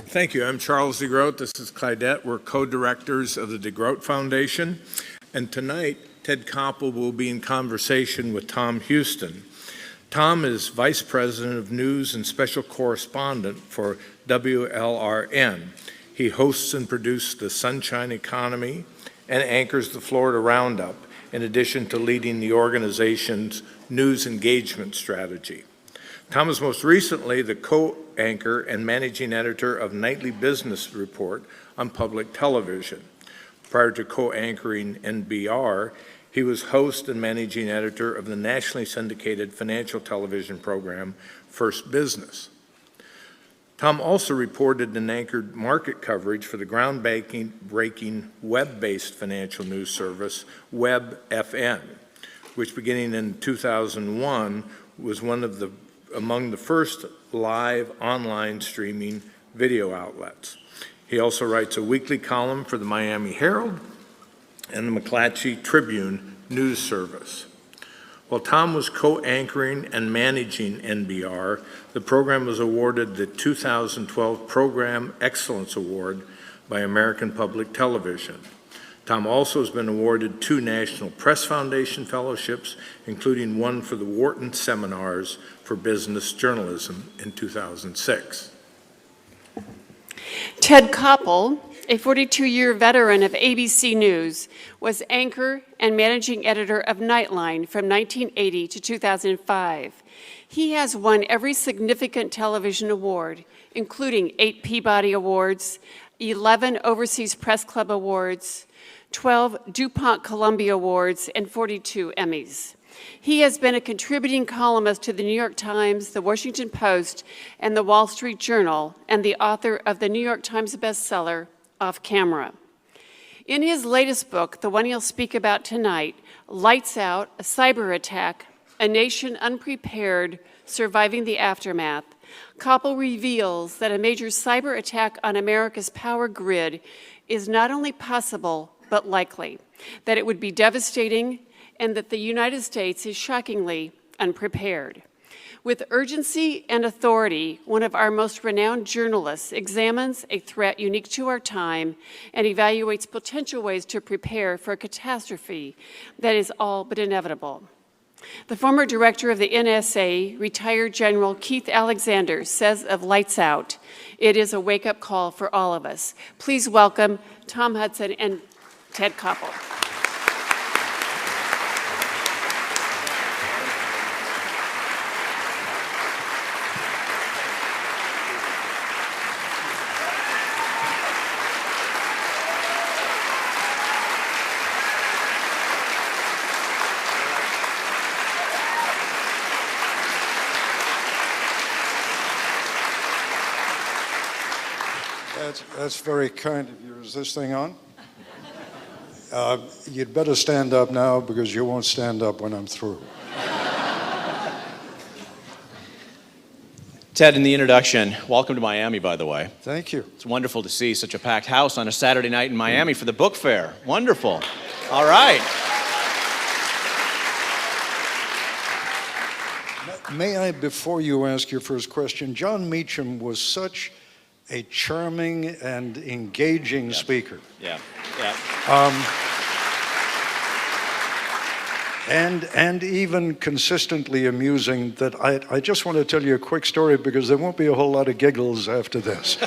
Thank you. I'm Charles DeGroat. This is Clydette. We're co-directors of the DeGroat Foundation. And tonight, Ted Koppel will be in conversation with Tom Houston. Tom is Vice President of News and Special Correspondent for WLRN. He hosts and produces the Sunshine Economy and anchors the Florida Roundup, in addition to leading the organization's news engagement strategy. Tom is most recently the co-anchor and managing editor of Nightly Business Report on public television. Prior to co-anchoring NBR, he was host and managing editor of the nationally syndicated financial television program First Business. Tom also reported and anchored market coverage for the groundbreaking web-based financial news service WebFN, which beginning in 2001 was among the first live online streaming video outlets. He also writes a weekly column for the Miami Herald and the McClatchy Tribune news service. While Tom was co-anchoring and managing NBR, the program was awarded the 2012 Program Excellence Award by American Public Television. Tom also has been awarded 2 National Press Foundation fellowships, including one for the Wharton Seminars for Business Journalism in 2006. Ted Koppel, a 42-year veteran of ABC News, was anchor and managing editor of Nightline from 1980 to 2005. He has won every significant television award, including 8 Peabody Awards, 11 Overseas Press Club Awards, 12 DuPont Columbia Awards, and 42 Emmys. He has been a contributing columnist to the New York Times, the Washington Post, and the Wall Street Journal, and the author of the New York Times bestseller, Off Camera. In his latest book, the one he'll speak about tonight, Lights Out, a Cyber Attack, A Nation Unprepared, Surviving the Aftermath, Koppel reveals that a major cyber attack on America's power grid is not only possible, but likely, that it would be devastating, and that the United States is shockingly unprepared. With urgency and authority, one of our most renowned journalists examines a threat unique to our time and evaluates potential ways to prepare for a catastrophe that is all but inevitable. The former director of the NSA, retired General Keith Alexander, says of Lights Out, it is a wake-up call for all of us. Please welcome Tom Hudson and Ted Koppel. That's very kind of you. Is this thing on? You'd better stand up now because you won't stand up when I'm through. Ted, in the introduction, welcome to Miami, by the way. Thank you. It's wonderful to see such a packed house on a Saturday night in Miami for the book fair. Wonderful. All right. May I, before you ask your first question, John Meacham was such a charming and engaging speaker. Yeah. And even consistently amusing that I just want to tell you a quick story because there won't be a whole lot of giggles after this.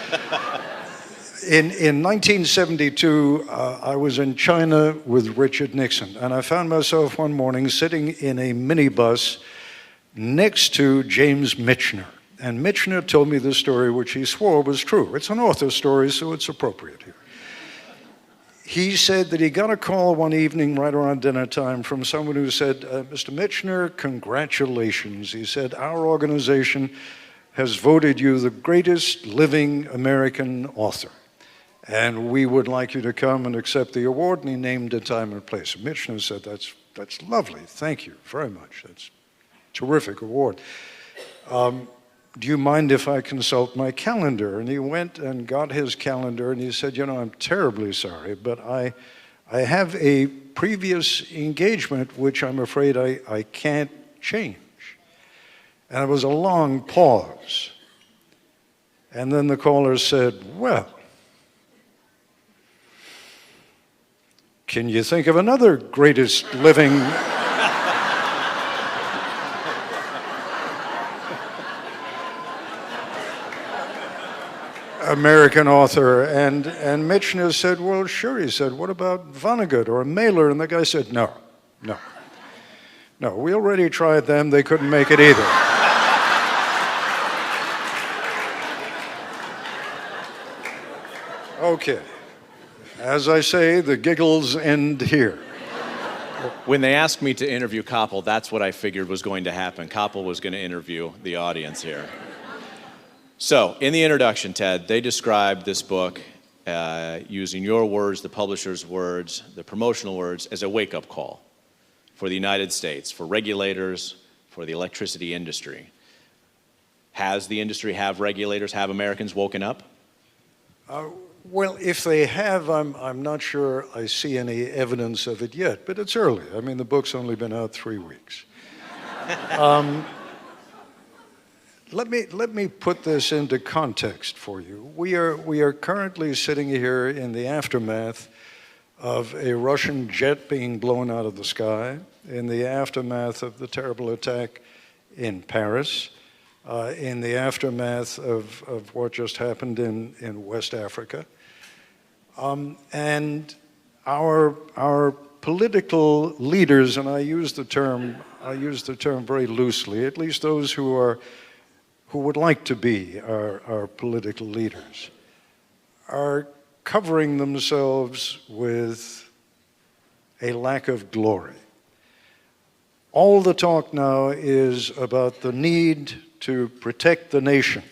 In 1972, I was in China with Richard Nixon, and I found myself one morning sitting in a minibus next to James Michener. And Michener told me this story, which he swore was true. It's an author's story, so it's appropriate here. He said that he got a call one evening right around dinner time from someone who said, Mr. Michener, congratulations. He said, our organization has voted you the greatest living American author. And we would like you to come and accept the award. And he named a time and place. And Michener said, that's lovely. Thank you very much. That's a terrific award. Do you mind if I consult my calendar? And he went and got his calendar, and he said, you know, I'm terribly sorry, but I have a previous engagement which I'm afraid I can't change. And there was a long pause. And then the caller said, well, can you think of another greatest living American author? And Michener said, well, sure. He said, what about Vonnegut or Mailer? And the guy said, no, we already tried them. They couldn't make it either. Okay. As I say, the giggles end here. When they asked me to interview Koppel, that's what I figured was going to happen. Koppel was going to interview the audience here. So, in the introduction, Ted, they described this book using your words, the publisher's words, the promotional words, as a wake-up call for the United States, for regulators, for the electricity industry. Has the industry, have regulators, have Americans woken up? Well, if they have, I'm not sure I see any evidence of it yet, but it's early. I mean, the book's only been out 3 weeks. Let me put this into context for you. We are currently sitting here in the aftermath of a Russian jet being blown out of the sky, in the aftermath of the terrible attack in Paris, in the aftermath of what just happened in West Africa. And our political leaders, and I use the term very loosely, at least those who would like to be our political leaders, are covering themselves with a lack of glory. All the talk now is about the need to protect the nation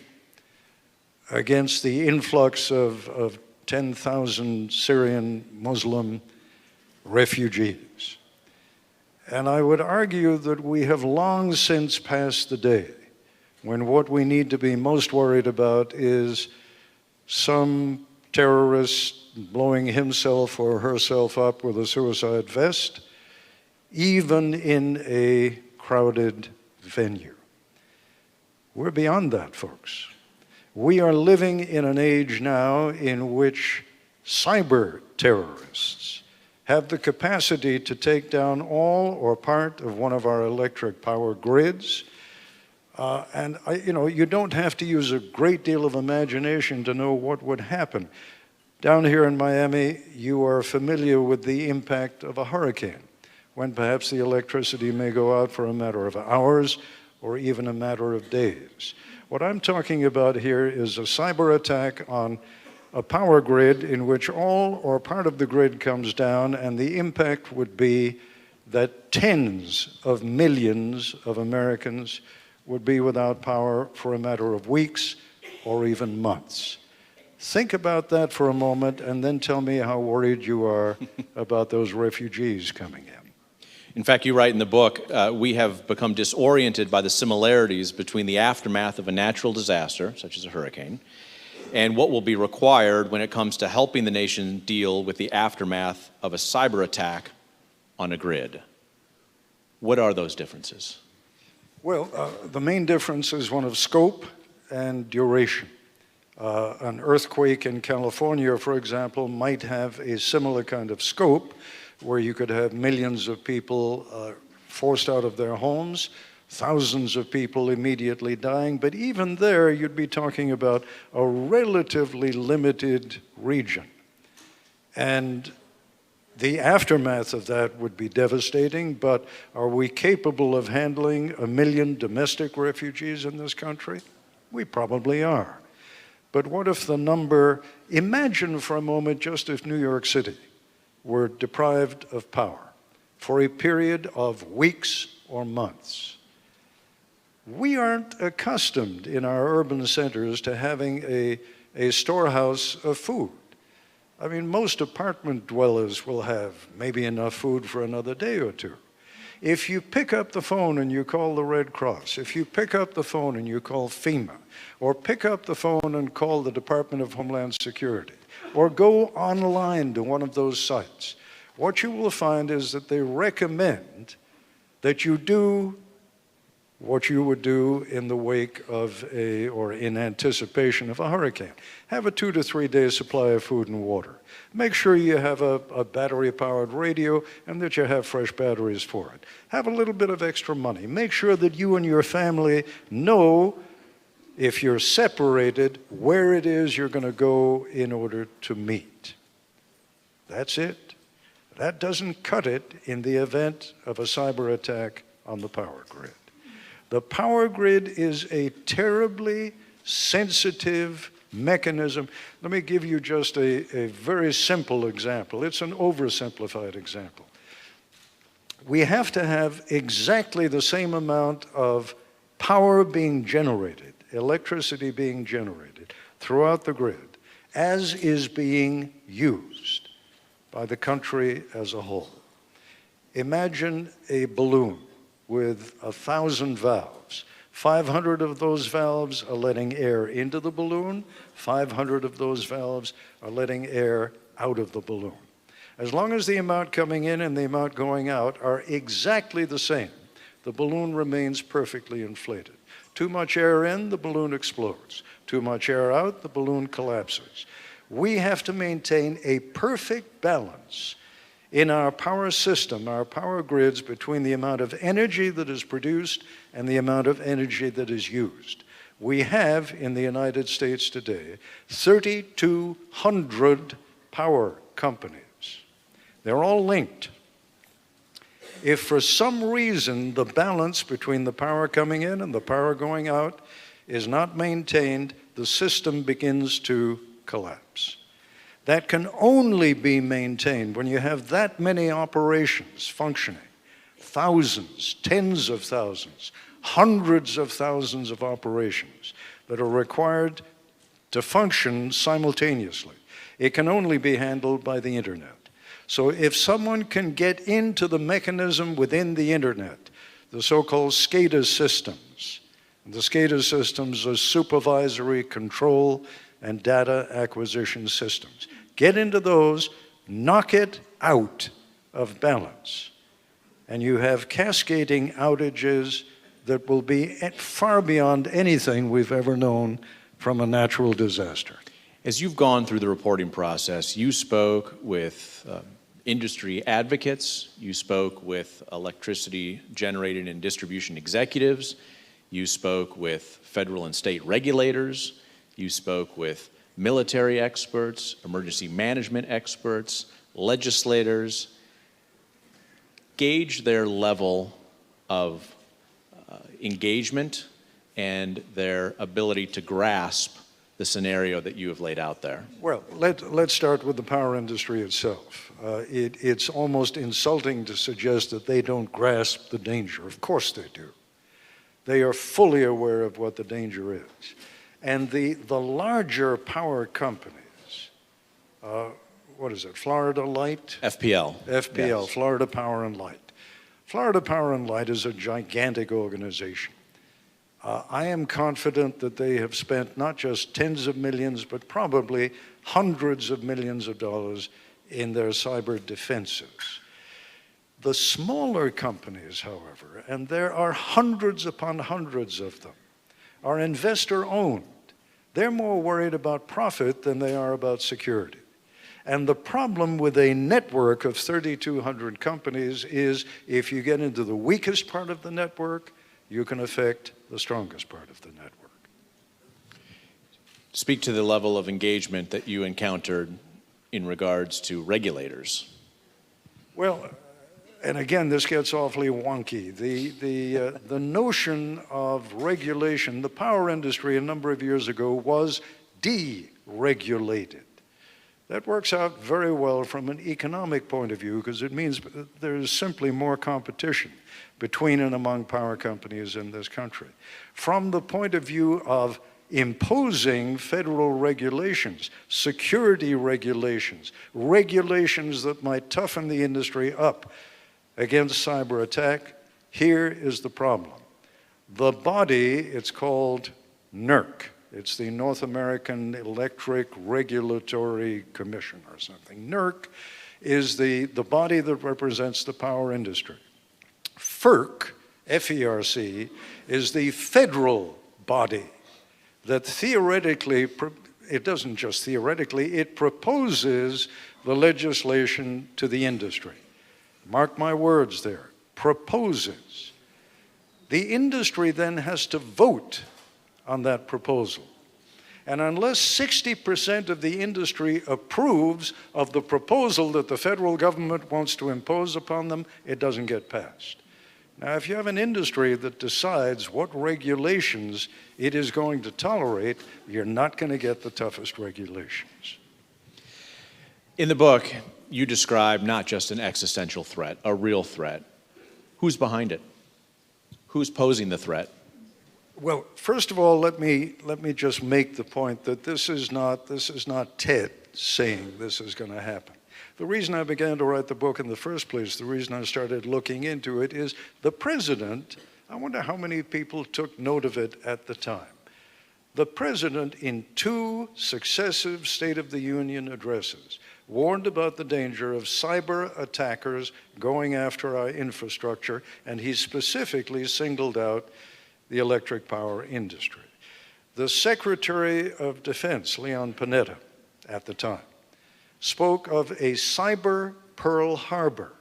against the influx of 10,000 Syrian Muslim refugees. And I would argue that we have long since passed the day when what we need to be most worried about is some terrorist blowing himself or herself up with a suicide vest, even in a crowded venue. We're beyond that, folks. We are living in an age now in which cyber terrorists have the capacity to take down all or part of one of our electric power grids. You don't have to use a great deal of imagination to know what would happen. Down here in Miami, you are familiar with the impact of a hurricane, when perhaps the electricity may go out for a matter of hours or even a matter of days. What I'm talking about here is a cyber attack on a power grid in which all or part of the grid comes down, and the impact would be that tens of millions of Americans would be without power for a matter of weeks or even months. Think about that for a moment and then tell me how worried you are about those refugees coming in. In fact, you write in the book, we have become disoriented by the similarities between the aftermath of a natural disaster, such as a hurricane, and what will be required when it comes to helping the nation deal with the aftermath of a cyber attack on a grid. What are those differences? Well, the main difference is one of scope and duration. An earthquake in California, for example, might have a similar kind of scope, where you could have millions of people forced out of their homes, thousands of people immediately dying, but even there you'd be talking about a relatively limited region. And the aftermath of that would be devastating, but are we capable of handling 1 million domestic refugees in this country? We probably are. But what if the number, imagine for a moment just if New York City were deprived of power for a period of weeks or months. We aren't accustomed in our urban centers to having a storehouse of food. I mean, most apartment dwellers will have maybe enough food for another day or two. If you pick up the phone and you call the Red Cross, if you pick up the phone and you call FEMA, or pick up the phone and call the Department of Homeland Security, or go online to one of those sites, what you will find is that they recommend that you do what you would do in the wake of or in anticipation of a hurricane. Have a 2 to 3 day supply of food and water. Make sure you have a battery-powered radio and that you have fresh batteries for it. Have a little bit of extra money. Make sure that you and your family know, if you're separated, where it is you're going to go in order to meet. That's it. That doesn't cut it in the event of a cyber attack on the power grid. The power grid is a terribly sensitive mechanism. Let me give you just a very simple example. It's an oversimplified example. We have to have exactly the same amount of power being generated, electricity being generated throughout the grid, as is being used by the country as a whole. Imagine a balloon with 1,000 valves. 500 of those valves are letting air into the balloon. 500 of those valves are letting air out of the balloon. As long as the amount coming in and the amount going out are exactly the same, the balloon remains perfectly inflated. Too much air in, the balloon explodes. Too much air out, the balloon collapses. We have to maintain a perfect balance in our power system, our power grids, between the amount of energy that is produced and the amount of energy that is used. We have, in the United States today, 3,200 power companies. They're all linked. If for some reason the balance between the power coming in and the power going out is not maintained, the system begins to collapse. That can only be maintained when you have that many operations functioning, thousands, tens of thousands, hundreds of thousands of operations that are required to function simultaneously. It can only be handled by the internet. So if someone can get into the mechanism within the internet, the so-called SCADA systems, the SCADA systems are supervisory control and data acquisition systems. Get into those, knock it out of balance, and you have cascading outages that will be far beyond anything we've ever known from a natural disaster. As you've gone through the reporting process, you spoke with industry advocates, you spoke with electricity generating and distribution executives, you spoke with federal and state regulators, you spoke with military experts, emergency management experts, legislators. Gauge their level of engagement and their ability to grasp the scenario that you have laid out there. Well, let's start with the power industry itself. It's almost insulting to suggest that they don't grasp the danger. Of course they do. They are fully aware of what the danger is. And the larger power companies, what is it, Florida Light? FPL. FPL, Yes. Florida Power and Light. Florida Power and Light is a gigantic organization. I am confident that they have spent not just tens of millions, but probably hundreds of millions of dollars in their cyber defenses. The smaller companies, however, and there are hundreds upon hundreds of them, are investor-owned. They're more worried about profit than they are about security. And the problem with a network of 3,200 companies is if you get into the weakest part of the network, you can affect the strongest part of the network. Speak to the level of engagement that you encountered in regards to regulators. Well, and again, this gets awfully wonky. The notion of regulation, the power industry a number of years ago was deregulated. That works out very well from an economic point of view because it means there's simply more competition between and among power companies in this country. From the point of view of imposing federal regulations, security regulations, regulations that might toughen the industry up against cyber attack, here is the problem. The body, it's called NERC. It's the North American Electric Regulatory Commission or something. NERC is the body that represents the power industry. FERC, FERC, is the federal body that theoretically, it doesn't just theoretically, it proposes the legislation to the industry. Mark my words there, proposes. The industry then has to vote on that proposal. And unless 60% of the industry approves of the proposal that the federal government wants to impose upon them, it doesn't get passed. Now, if you have an industry that decides what regulations it is going to tolerate, you're not going to get the toughest regulations. In the book, you describe not just an existential threat, a real threat. Who's behind it? Who's posing the threat? Well, first of all, let me just make the point that this is not Ted saying this is going to happen. The reason I began to write the book in the first place, the reason I started looking into it, is the president, I wonder how many people took note of it at the time. The president, in 2 successive State of the Union addresses, warned about the danger of cyber attackers going after our infrastructure, and he specifically singled out the electric power industry. The Secretary of Defense, Leon Panetta, at the time, spoke of a cyber Pearl Harbor.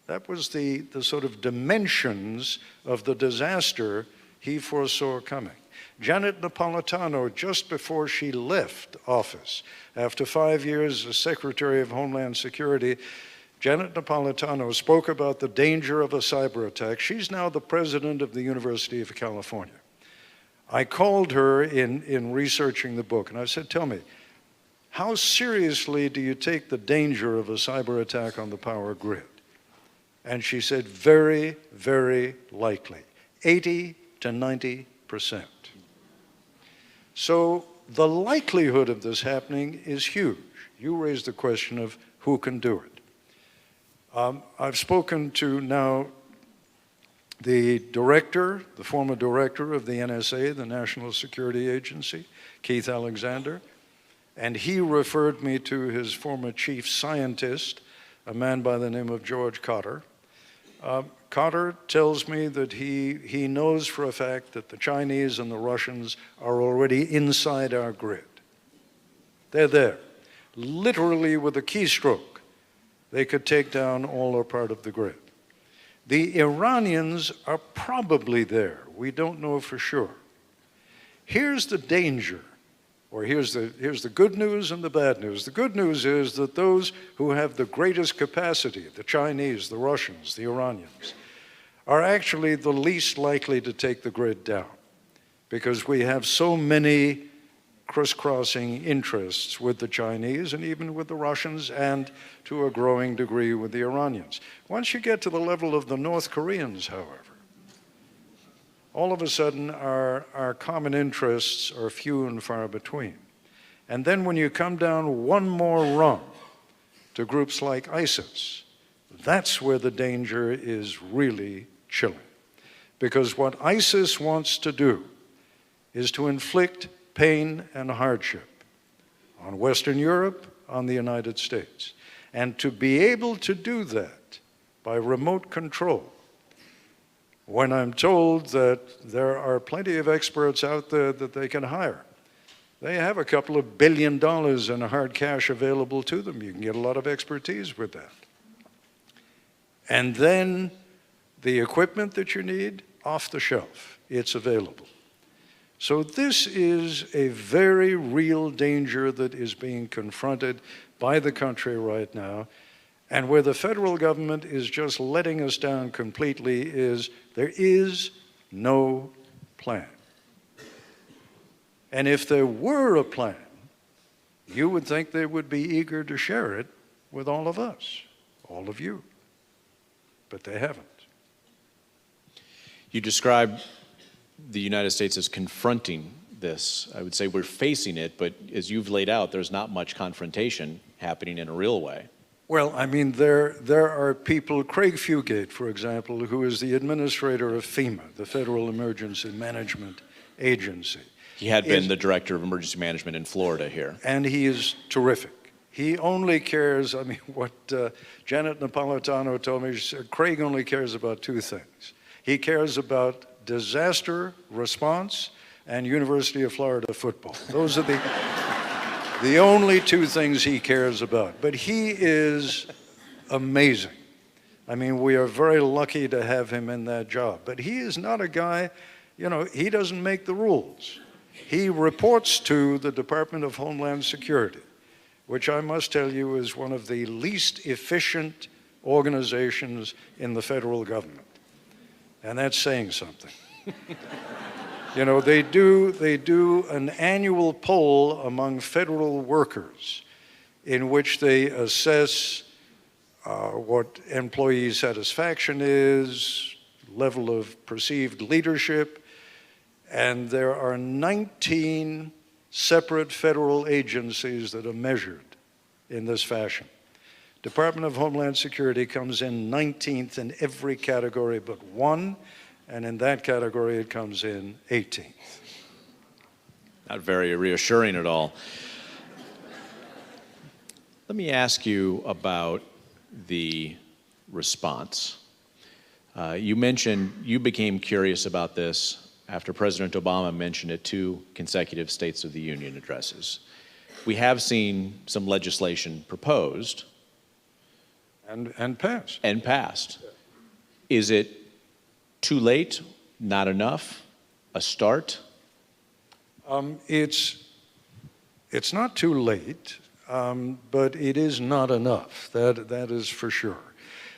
That was the sort of dimensions of the disaster he foresaw coming. Janet Napolitano, just before she left office, after 5 years as Secretary of Homeland Security, Janet Napolitano spoke about the danger of a cyber attack. She's now the president of the University of California. I called her in researching the book, and I said, tell me, how seriously do you take the danger of a cyber attack on the power grid? And she said, very, very likely, 80 to 90%. So the likelihood of this happening is huge. You raised the question of who can do it. I've spoken to now the director, the former director of the NSA, the National Security Agency, Keith Alexander, and he referred me to his former chief scientist, a man by the name of George Cotter. Cotter tells me that he knows for a fact that the Chinese and the Russians are already inside our grid. They're there, literally with a keystroke. They could take down all or part of the grid. The Iranians are probably there. We don't know for sure. Here's the danger, or here's the good news and the bad news. The good news is that those who have the greatest capacity, the Chinese, the Russians, the Iranians, are actually the least likely to take the grid down, because we have so many crisscrossing interests with the Chinese and even with the Russians, and to a growing degree with the Iranians. Once you get to the level of the North Koreans, however, all of a sudden our common interests are few and far between. And then when you come down one more rung to groups like ISIS, that's where the danger is really chilling. Because what ISIS wants to do is to inflict pain and hardship on Western Europe, on the United States. And to be able to do that by remote control, when I'm told that there are plenty of experts out there that they can hire, they have a couple of $2 billion in hard cash available to them. You can get a lot of expertise with that. And then the equipment that you need, off the shelf, it's available. So this is a very real danger that is being confronted by the country right now. And where the federal government is just letting us down completely is there is no plan. And if there were a plan, you would think they would be eager to share it with all of us, all of you. But they haven't. You describe the United States as confronting this. I would say we're facing it, but as you've laid out, there's not much confrontation happening in a real way. Well, I mean, there are people, Craig Fugate, for example, who is the administrator of FEMA, the Federal Emergency Management Agency. He had been the director of emergency management in Florida here. And he is terrific. He only cares, what Janet Napolitano told me, she said, Craig only cares about 2 things. He cares about disaster response and University of Florida football. Those are the only two things he cares about. But he is amazing. I mean, we are very lucky to have him in that job. But he is not a guy, you know, he doesn't make the rules. He reports to the Department of Homeland Security, which I must tell you is one of the least efficient organizations in the federal government. And that's saying something. You know, they do an annual poll among federal workers in which they assess what employee satisfaction is, level of perceived leadership, and there are 19 separate federal agencies that are measured in this fashion. Department of Homeland Security comes in 19th in every category but one, and in that category it comes in 18th. Not very reassuring at all. Let me ask you about the response. You mentioned you became curious about this after President Obama mentioned it 2 consecutive States of the Union addresses. We have seen some legislation proposed. And passed. And passed. Is it too late? Not enough? A start? It's not too late, but it is not enough. That is for sure.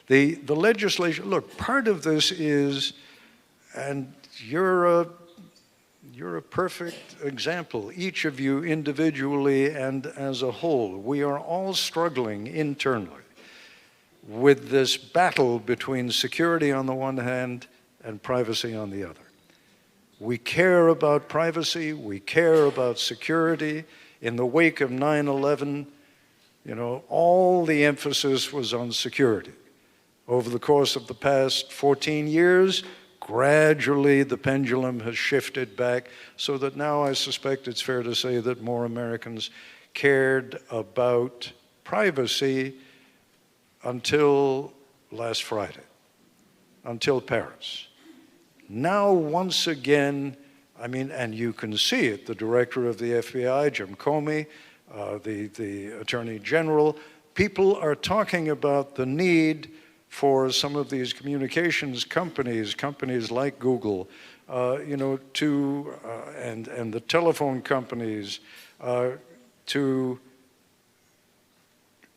The legislation, look, part of this is, and you're a perfect example, each of you individually and as a whole. We are all struggling internally with this battle between security on the one hand and privacy on the other. We care about privacy, we care about security. In the wake of 9/11, you know, all the emphasis was on security. Over the course of the past 14 years, gradually the pendulum has shifted back so that now I suspect it's fair to say that more Americans cared about privacy until last Friday, until Paris. Now, once again, I mean, and you can see it, the director of the FBI, Jim Comey, the Attorney General, people are talking about the need for some of these communications companies like Google, you know, and the telephone companies to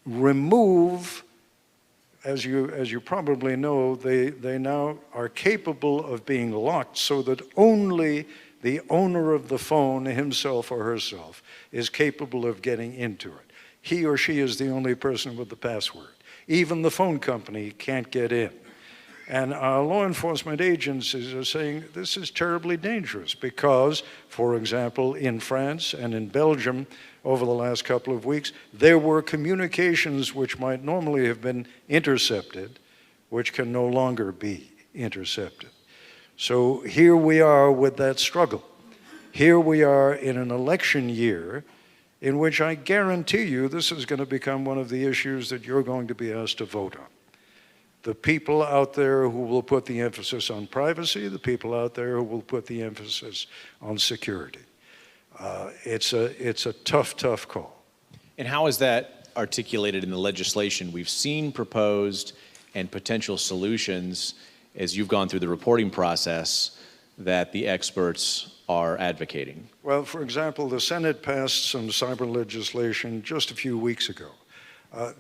remove, as you probably know, they now are capable of being locked so that only the owner of the phone, himself or herself, is capable of getting into it. He or she is the only person with the password. Even the phone company can't get in. And our law enforcement agencies are saying this is terribly dangerous because, for example, in France and in Belgium, over the last couple of weeks, there were communications which might normally have been intercepted, which can no longer be intercepted. So here we are with that struggle. Here we are in an election year in which I guarantee you this is going to become one of the issues that you're going to be asked to vote on. The people out there who will put the emphasis on privacy, the people out there who will put the emphasis on security. It's a tough call. And how is that articulated in the legislation? We've seen proposed and potential solutions as you've gone through the reporting process that the experts are advocating. Well, for example, the Senate passed some cyber legislation just a few weeks ago.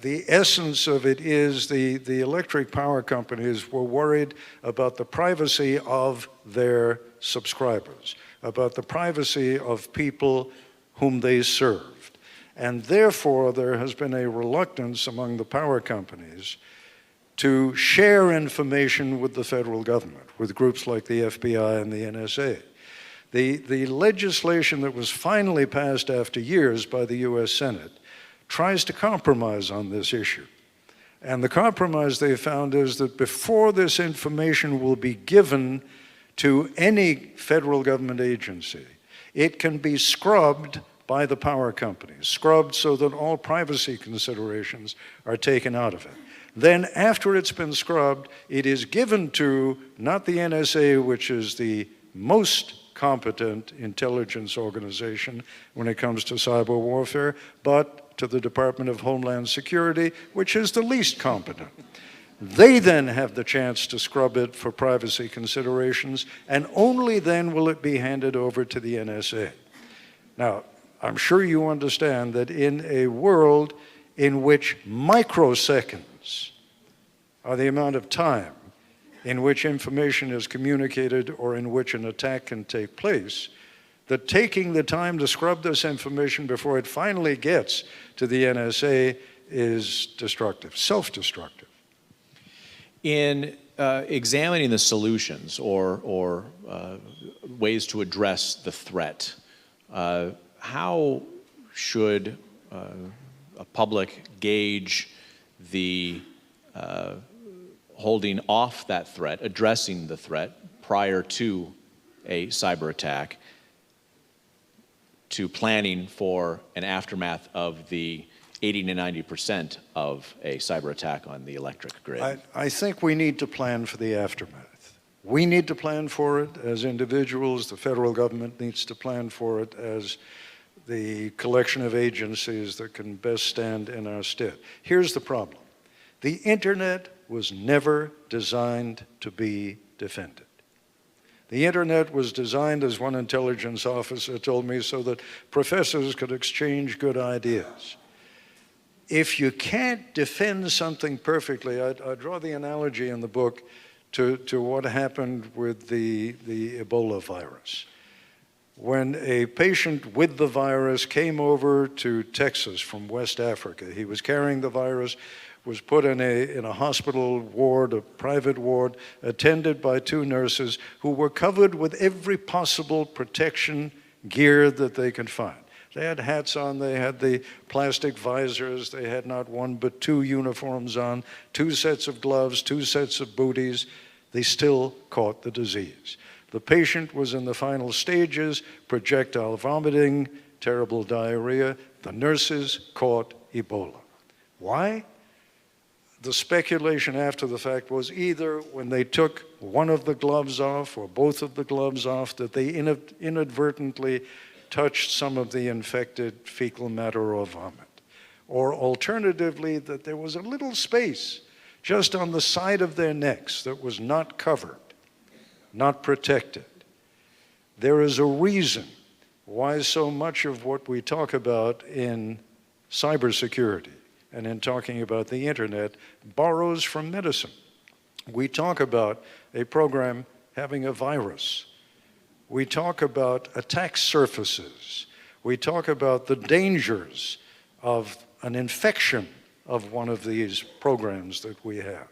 The essence of it is the electric power companies were worried about the privacy of their subscribers, about the privacy of people whom they served. And therefore, there has been a reluctance among the power companies to share information with the federal government, with groups like the FBI and the NSA. The legislation that was finally passed after years by the US Senate tries to compromise on this issue. And the compromise they found is that before this information will be given to any federal government agency, it can be scrubbed by the power companies, scrubbed so that all privacy considerations are taken out of it. Then after it's been scrubbed, it is given to not the NSA, which is the most competent intelligence organization when it comes to cyber warfare, but to the Department of Homeland Security, which is the least competent. They then have the chance to scrub it for privacy considerations, and only then will it be handed over to the NSA. Now, I'm sure you understand that in a world in which microseconds are the amount of time in which information is communicated or in which an attack can take place, that taking the time to scrub this information before it finally gets to the NSA is destructive, self-destructive. In examining the solutions or ways to address the threat, how should a public gauge the holding off that threat, addressing the threat prior to a cyber attack, to planning for an aftermath of the 80 to 90% of a cyber attack on the electric grid? I think we need to plan for the aftermath. We need to plan for it as individuals. The federal government needs to plan for it as the collection of agencies that can best stand in our stead. Here's the problem. The internet was never designed to be defended. The internet was designed, as one intelligence officer told me, so that professors could exchange good ideas. If you can't defend something perfectly, I draw the analogy in the book to what happened with the Ebola virus. When a patient with the virus came over to Texas from West Africa, he was carrying the virus, was put in a hospital ward, a private ward, attended by 2 nurses who were covered with every possible protection gear that they could find. They had hats on, they had the plastic visors, they had not 1 but 2 uniforms on, 2 sets of gloves, 2 sets of booties. They still caught the disease. The patient was in the final stages, projectile vomiting, terrible diarrhea. The nurses caught Ebola. Why? The speculation after the fact was either when they took one of the gloves off or both of the gloves off that they inadvertently touched some of the infected fecal matter or vomit. Or alternatively, that there was a little space just on the side of their necks that was not covered, not protected. There is a reason why so much of what we talk about in cybersecurity and in talking about the internet borrows from medicine. We talk about a program having a virus. We talk about attack surfaces. We talk about the dangers of an infection of one of these programs that we have.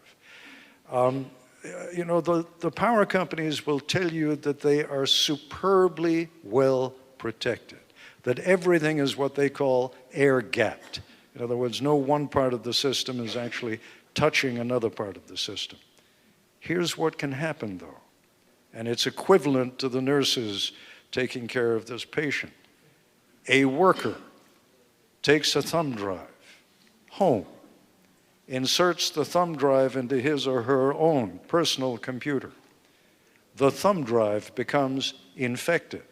You know, the power companies will tell you that they are superbly well protected, that everything is what they call air-gapped. In other words, no one part of the system is actually touching another part of the system. Here's what can happen, though, and it's equivalent to the nurses taking care of this patient. A worker takes a thumb drive home, inserts the thumb drive into his or her own personal computer. The thumb drive becomes infected.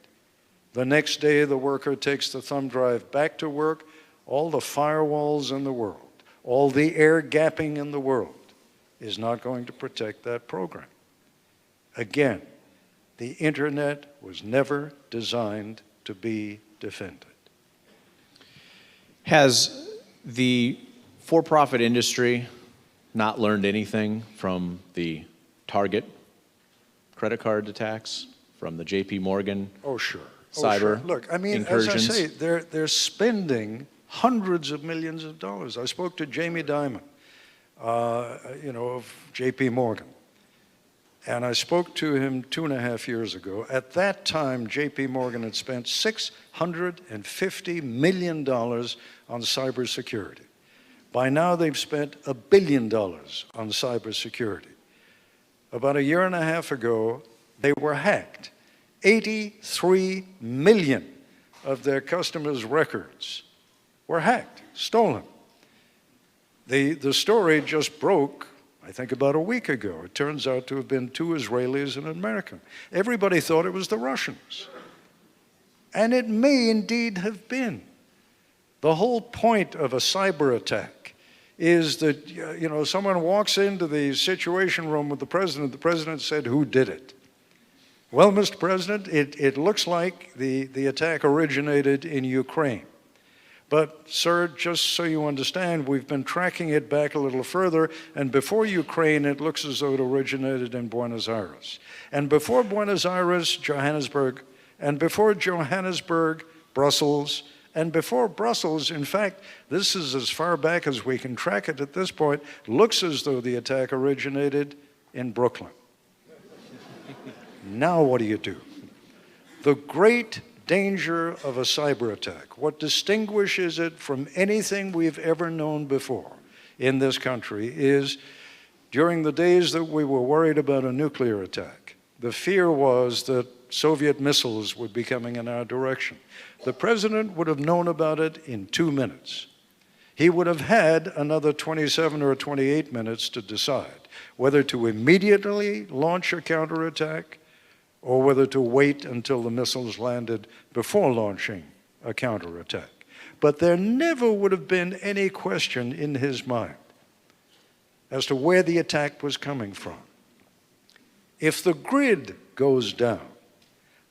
The next day, the worker takes the thumb drive back to work. All the firewalls in the world, all the air gapping in the world is not going to protect that program. Again, the internet was never designed to be defended. Has the for-profit industry not learned anything from the Target credit card attacks, from the JP Morgan cyber sure. Look, I mean, incursions? as I say, they're spending hundreds of millions of dollars. I spoke to Jamie Dimon, of JP Morgan. And I spoke to him 2.5 years ago. At that time, JP Morgan had spent $650 million on cybersecurity. By now, they've spent $1 billion on cybersecurity. About 1.5 years ago, they were hacked. 83 million of their customers' records were hacked, stolen. The story just broke, I think, about a week ago. It turns out to have been 2 Israelis and an American. Everybody thought it was the Russians. And it may indeed have been. The whole point of a cyber attack is that, someone walks into the Situation Room with the president said, "Who did it?" Well, Mr. President, it looks like the attack originated in Ukraine. But, sir, just so you understand, we've been tracking it back a little further, and before Ukraine, it looks as though it originated in Buenos Aires. And before Buenos Aires, Johannesburg, and before Johannesburg, Brussels, and before Brussels, in fact, this is as far back as we can track it at this point, looks as though the attack originated in Brooklyn. Now what do? The great danger of a cyber attack, what distinguishes it from anything we've ever known before in this country, is during the days that we were worried about a nuclear attack, the fear was that Soviet missiles would be coming in our direction. The president would have known about it in 2 minutes. He would have had another 27 or 28 minutes to decide whether to immediately launch a counterattack or whether to wait until the missiles landed before launching a counterattack. But there never would have been any question in his mind as to where the attack was coming from. If the grid goes down,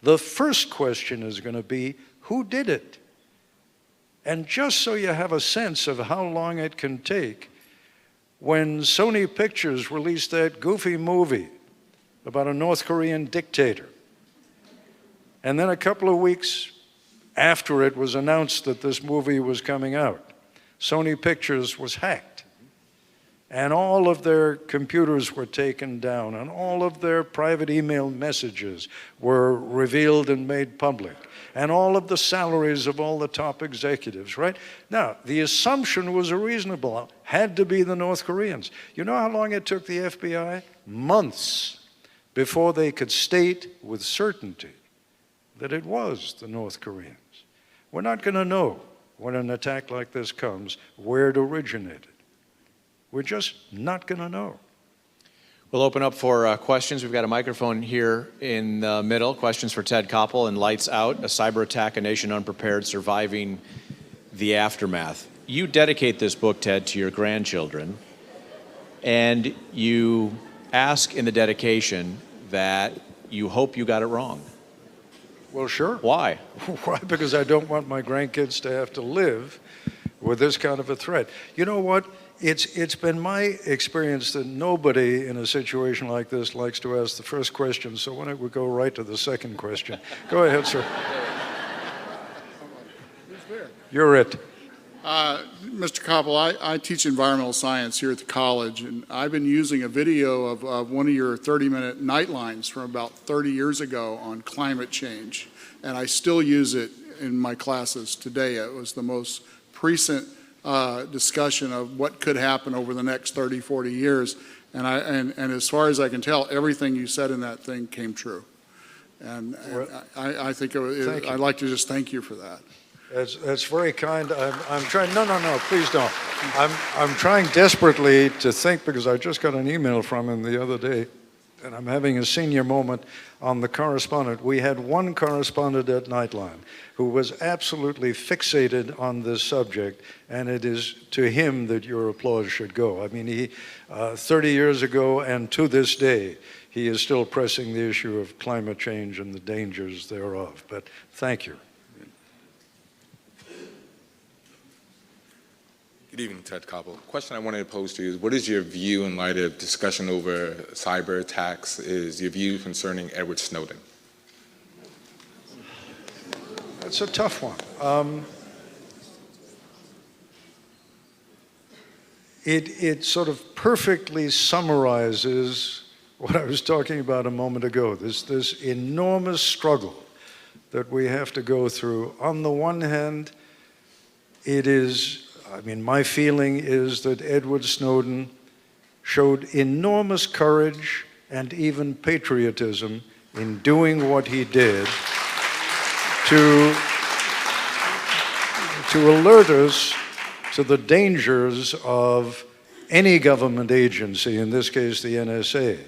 the first question is going to be, who did it? And just so you have a sense of how long it can take, when Sony Pictures released that goofy movie about a North Korean dictator, and then a couple of weeks after it was announced that this movie was coming out, Sony Pictures was hacked. And all of their computers were taken down, and all of their private email messages were revealed and made public, and all of the salaries of all the top executives, right? Now, the assumption was a reasonable one, had to be the North Koreans. You know how long it took the FBI? Months before they could state with certainty that it was the North Koreans. We're not going to know when an attack like this comes where it originated. We're just not going to know. We'll open up for questions. We've got a microphone here in the middle. Questions for Ted Koppel and Lights Out, a cyber attack, a nation unprepared, surviving the aftermath. You dedicate this book, Ted, to your grandchildren, and you ask in the dedication that you hope you got it wrong. Well, sure. Why? Why? Because I don't want my grandkids to have to live with this kind of a threat. You know what? It's been my experience that nobody in a situation like this likes to ask the first question, so why don't we go right to the second question? Go ahead, sir. You're it. Mr. Koppel, I teach environmental science here at the college, and I've been using a video of one of your 30-minute nightlines from about 30 years ago on climate change, and I still use it in my classes today. It was the most recent discussion of what could happen over the next 30, 40 years, and as far as I can tell, everything you said in that thing came true. And I think I'd like to just thank you for that. That's very kind. I'm trying. No, please don't. I'm trying desperately to think, because I just got an email from him the other day, and I'm having a senior moment on the correspondent. We had one correspondent at Nightline who was absolutely fixated on this subject, and it is to him that your applause should go. I mean, he, 30 years ago and to this day, he is still pressing the issue of climate change and the dangers thereof. But thank you. Good evening, Ted Koppel. The question I wanted to pose to you is, what is your view in light of discussion over cyber attacks, is your view concerning Edward Snowden? That's a tough one. It sort of perfectly summarizes what I was talking about a moment ago, this enormous struggle that we have to go through. On the one hand, my feeling is that Edward Snowden showed enormous courage and even patriotism in doing what he did to alert us to the dangers of any government agency, in this case the NSA,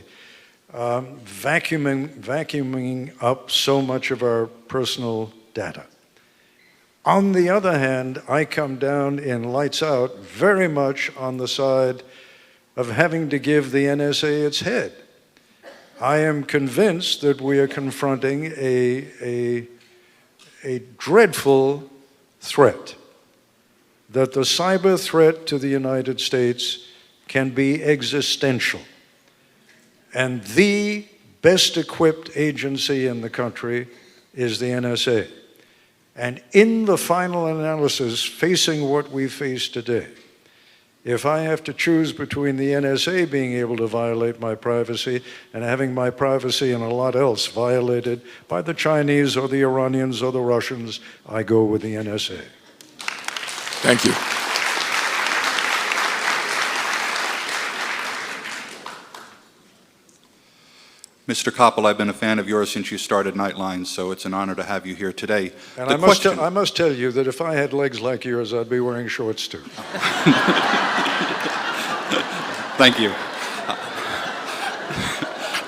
vacuuming up so much of our personal data. On the other hand, I come down in lights out very much on the side of having to give the NSA its head. I am convinced that we are confronting a dreadful threat, that the cyber threat to the United States can be existential. And the best equipped agency in the country is the NSA. And in the final analysis, facing what we face today, if I have to choose between the NSA being able to violate my privacy and having my privacy and a lot else violated by the Chinese or the Iranians or the Russians, I go with the NSA. Thank you. Mr. Koppel, I've been a fan of yours since you started Nightline, so it's an honor to have you here today. And I must tell you that if I had legs like yours, I'd be wearing shorts too. Thank you.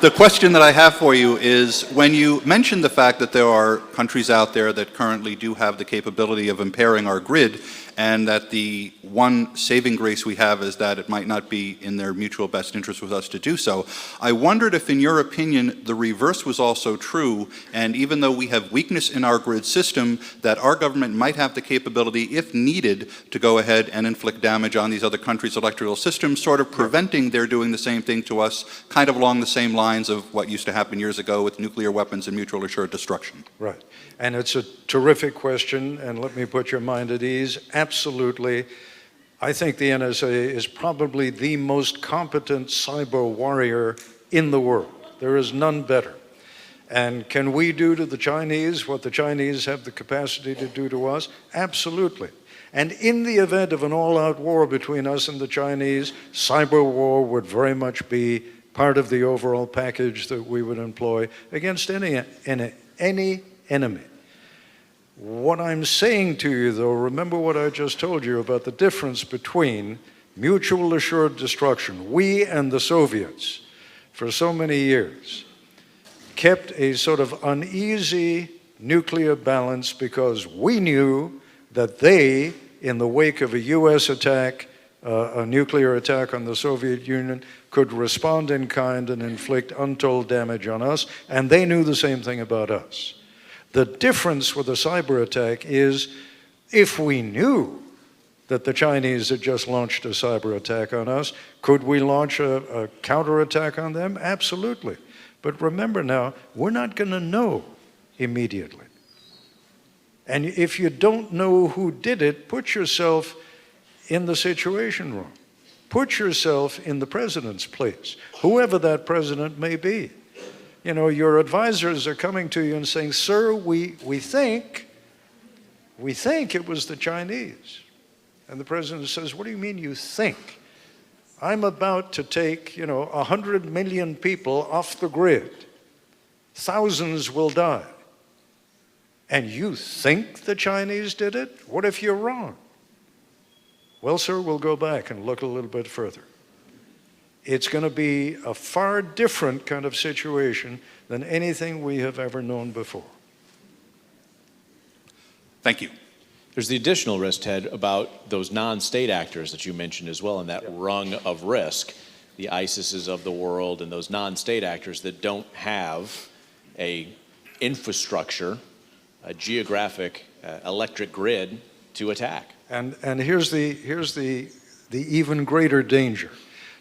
The question that I have for you is, when you mentioned the fact that there are countries out there that currently do have the capability of impairing our grid, and that the one saving grace we have is that it might not be in their mutual best interest with us to do so, I wondered if, in your opinion, the reverse was also true, and even though we have weakness in our grid system, that our government might have the capability, if needed, to go ahead and inflict damage on these other countries' electrical systems, sort of preventing their doing the same thing to us, kind of along the same lines of what used to happen years ago with nuclear weapons and mutual assured destruction. Right. And it's a terrific question, and let me put your mind at ease. Absolutely. I think the NSA is probably the most competent cyber warrior in the world. There is none better. And can we do to the Chinese what the Chinese have the capacity to do to us? Absolutely. And in the event of an all-out war between us and the Chinese, cyber war would very much be part of the overall package that we would employ against any enemy. What I'm saying to you, though, remember what I just told you about the difference between mutual assured destruction. We and the Soviets, for so many years, kept a sort of uneasy nuclear balance because we knew that they, in the wake of a US attack, a nuclear attack on the Soviet Union, could respond in kind and inflict untold damage on us, and they knew the same thing about us. The difference with a cyber attack is, if we knew that the Chinese had just launched a cyber attack on us, could we launch a counterattack on them? Absolutely. But remember now, we're not going to know immediately. And if you don't know who did it, put yourself in the Situation Room. Put yourself in the president's place, whoever that president may be. You know, your advisors are coming to you and saying, sir, we think it was the Chinese. And the president says, what do you mean you think? I'm about to take, 100 million people off the grid. Thousands will die. And you think the Chinese did it? What if you're wrong? Well, sir, we'll go back and look a little bit further. It's going to be a far different kind of situation than anything we have ever known before. Thank you. There's the additional risk, Ted, about those non-state actors that you mentioned as well in that rung of risk, the ISISes of the world and those non-state actors that don't have a infrastructure, a geographic electric grid to attack. And here's the even greater danger.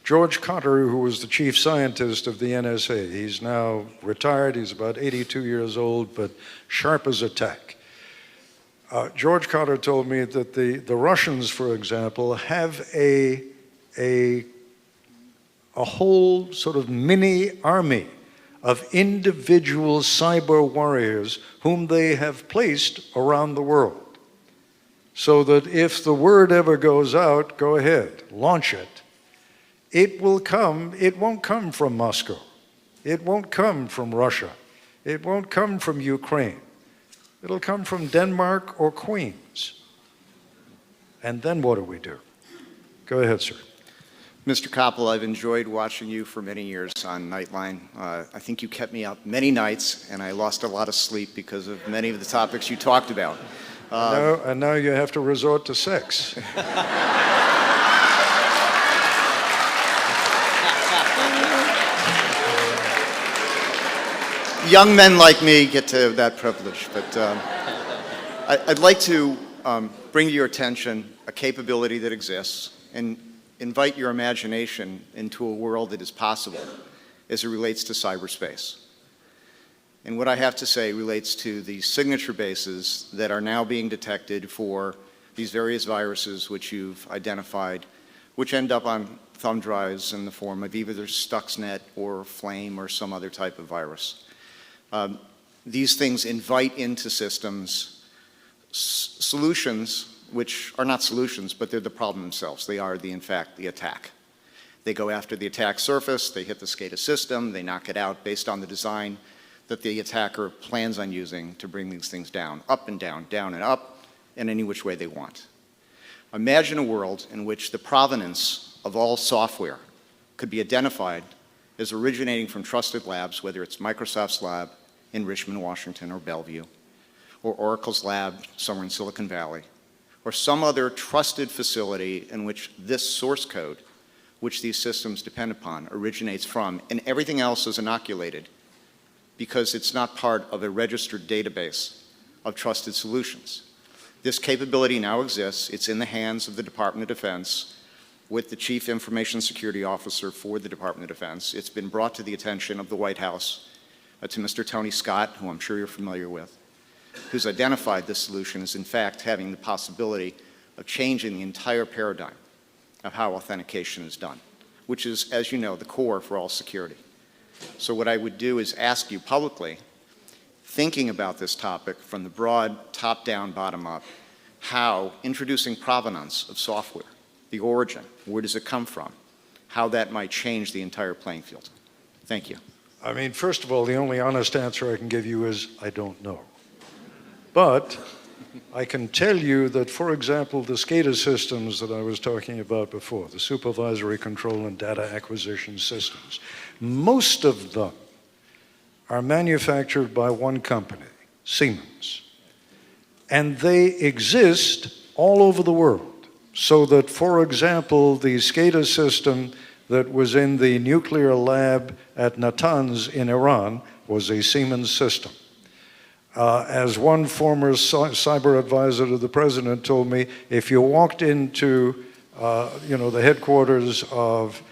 George Cotter, who was the chief scientist of the NSA, he's now retired, he's about 82 years old, but sharp as a tack. George Cotter told me that the Russians, for example, have a whole sort of mini army of individual cyber warriors whom they have placed around the world. So that if the word ever goes out, go ahead, launch it. It won't come from Moscow. It won't come from Russia. It won't come from Ukraine. It'll come from Denmark or Queens. And then what do we do? Go ahead, sir. Mr. Koppel, I've enjoyed watching you for many years on Nightline. I think you kept me up many nights, and I lost a lot of sleep because of many of the topics you talked about. And now you have to resort to sex. Young men like me get to that privilege, but I'd like to bring to your attention a capability that exists and invite your imagination into a world that is possible as it relates to cyberspace. And what I have to say relates to the signature bases that are now being detected for these various viruses which you've identified, which end up on thumb drives in the form of either Stuxnet or Flame or some other type of virus. These things invite into systems solutions which are not solutions, but they're the problem themselves. They are, in fact, the attack. They go after the attack surface, they hit the SCADA system, they knock it out based on the design that the attacker plans on using to bring these things down, up and down and up, in any which way they want. Imagine a world in which the provenance of all software could be identified as originating from trusted labs, whether it's Microsoft's lab in Richmond, Washington, or Bellevue, or Oracle's lab somewhere in Silicon Valley, or some other trusted facility in which this source code, which these systems depend upon, originates from, and everything else is inoculated because it's not part of a registered database of trusted solutions. This capability now exists. It's in the hands of the Department of Defense with the Chief Information Security Officer for the Department of Defense. It's been brought to the attention of the White House, to Mr. Tony Scott, who I'm sure you're familiar with, who's identified this solution as in fact having the possibility of changing the entire paradigm of how authentication is done, which is, as you know, the core for all security. So what I would do is ask you publicly, thinking about this topic from the broad top-down, bottom-up, how introducing provenance of software, the origin, where does it come from, how that might change the entire playing field. Thank you. I mean, first of all, the only honest answer I can give you is I don't know. But I can tell you that, for example, the SCADA systems that I was talking about before, the supervisory control and data acquisition systems, most of them are manufactured by one company, Siemens. And they exist all over the world. So that, for example, the SCADA system that was in the nuclear lab at Natanz in Iran was a Siemens system. As one former cyber advisor to the president told me, if you walked into the headquarters of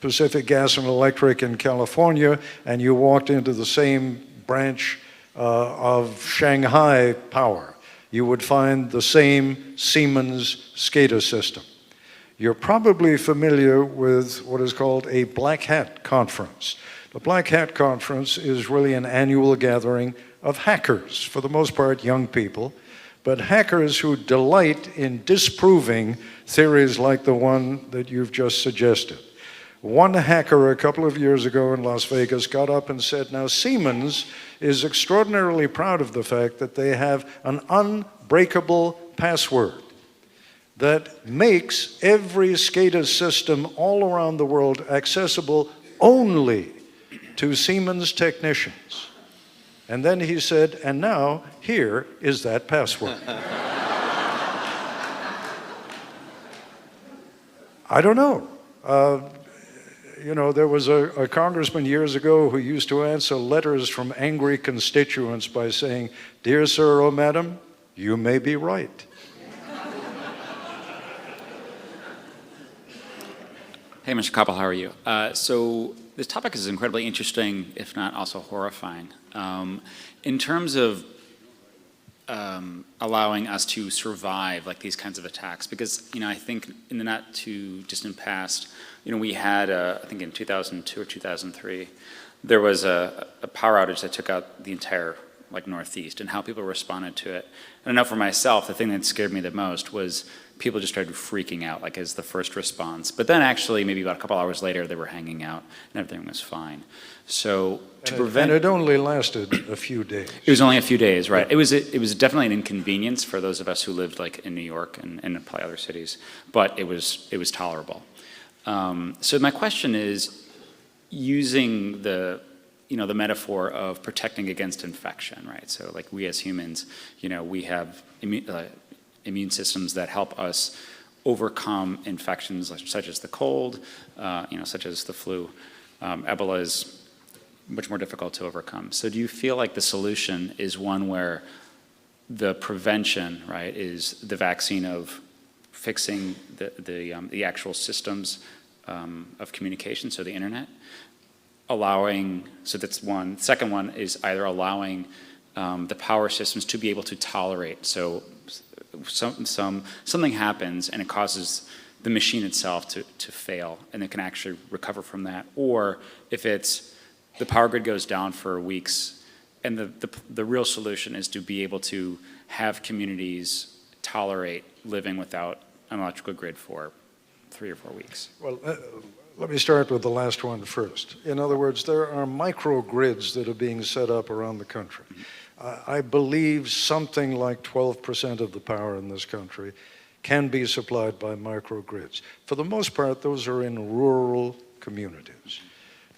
Pacific Gas and Electric in California, and you walked into the same branch of Shanghai Power, you would find the same Siemens SCADA system. You're probably familiar with what is called a Black Hat Conference. The Black Hat Conference is really an annual gathering of hackers, for the most part young people, but hackers who delight in disproving theories like the one that you've just suggested. One hacker a couple of years ago in Las Vegas got up and said, now Siemens is extraordinarily proud of the fact that they have an unbreakable password that makes every SCADA system all around the world accessible only to Siemens technicians. And then he said, and now here is that password. I don't know. There was a congressman years ago who used to answer letters from angry constituents by saying, dear sir or madam, you may be right. Hey, Mr. Koppel, how are you? So this topic is incredibly interesting, if not also horrifying. In terms of allowing us to survive like these kinds of attacks, because I think in the not too distant past, we had I think in 2002 or 2003, there was a power outage that took out the entire Northeast, and how people responded to it. And I know for myself, the thing that scared me the most was people just started freaking out, as the first response. But then actually, maybe about a couple hours later, they were hanging out and everything was fine. So to prevent... And it only lasted a few days. It was only a few days, right. It was definitely an inconvenience for those of us who lived in New York and probably other cities, but it was tolerable. So my question is, using the metaphor of protecting against infection, right? So like we as humans, we have immune systems that help us overcome infections such as the cold, such as the flu. Ebola is much more difficult to overcome. So do you feel like the solution is one where the prevention, right, is the vaccine of fixing the actual systems of communication, so the internet, so that's one. Second one is either allowing the power systems to be able to tolerate. So something happens and it causes the machine itself to fail, and it can actually recover from that. Or if it's the power grid goes down for weeks, and the real solution is to be able to have communities tolerate living without an electrical grid for 3 or 4 weeks. Well, let me start with the last one first. In other words, there are microgrids that are being set up around the country. I believe something like 12% of the power in this country can be supplied by microgrids. For the most part, those are in rural communities.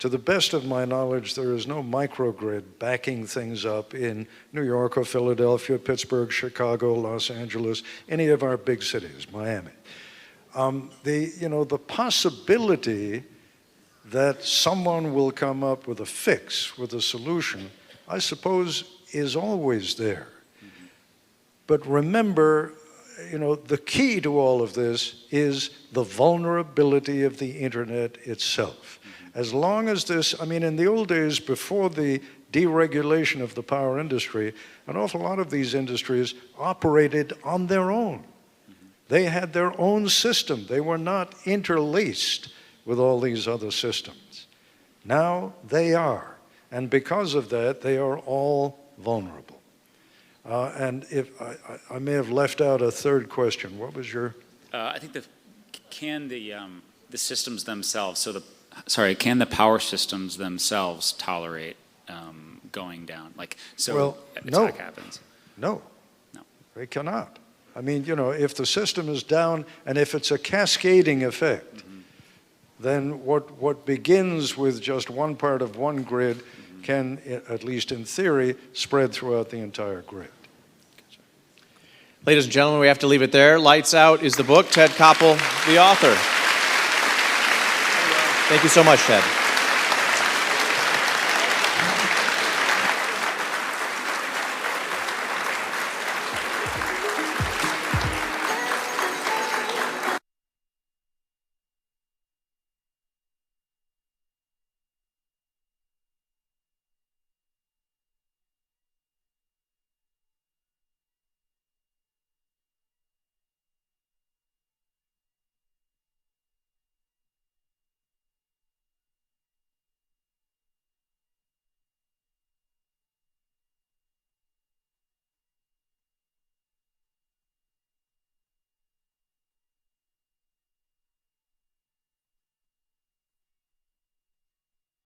To the best of my knowledge, there is no microgrid backing things up in New York or Philadelphia, Pittsburgh, Chicago, Los Angeles, any of our big cities, Miami. The possibility that someone will come up with a fix, with a solution, I suppose is always there. But remember, the key to all of this is the vulnerability of the internet itself. As long as in the old days, before the deregulation of the power industry, an awful lot of these industries operated on their own. They had their own system. They were not interlaced with all these other systems. Now they are. And because of that, they are all vulnerable. And if I may have left out a third question. What was your? I think can the systems themselves, can the power systems themselves tolerate going down? Attack happens. No, they cannot. If the system is down and if it's a cascading effect, then what begins with just one part of one grid can, at least in theory, spread throughout the entire grid. Ladies and gentlemen, we have to leave it there. Lights Out is the book. Ted Koppel, the author. Thank you so much, Ted.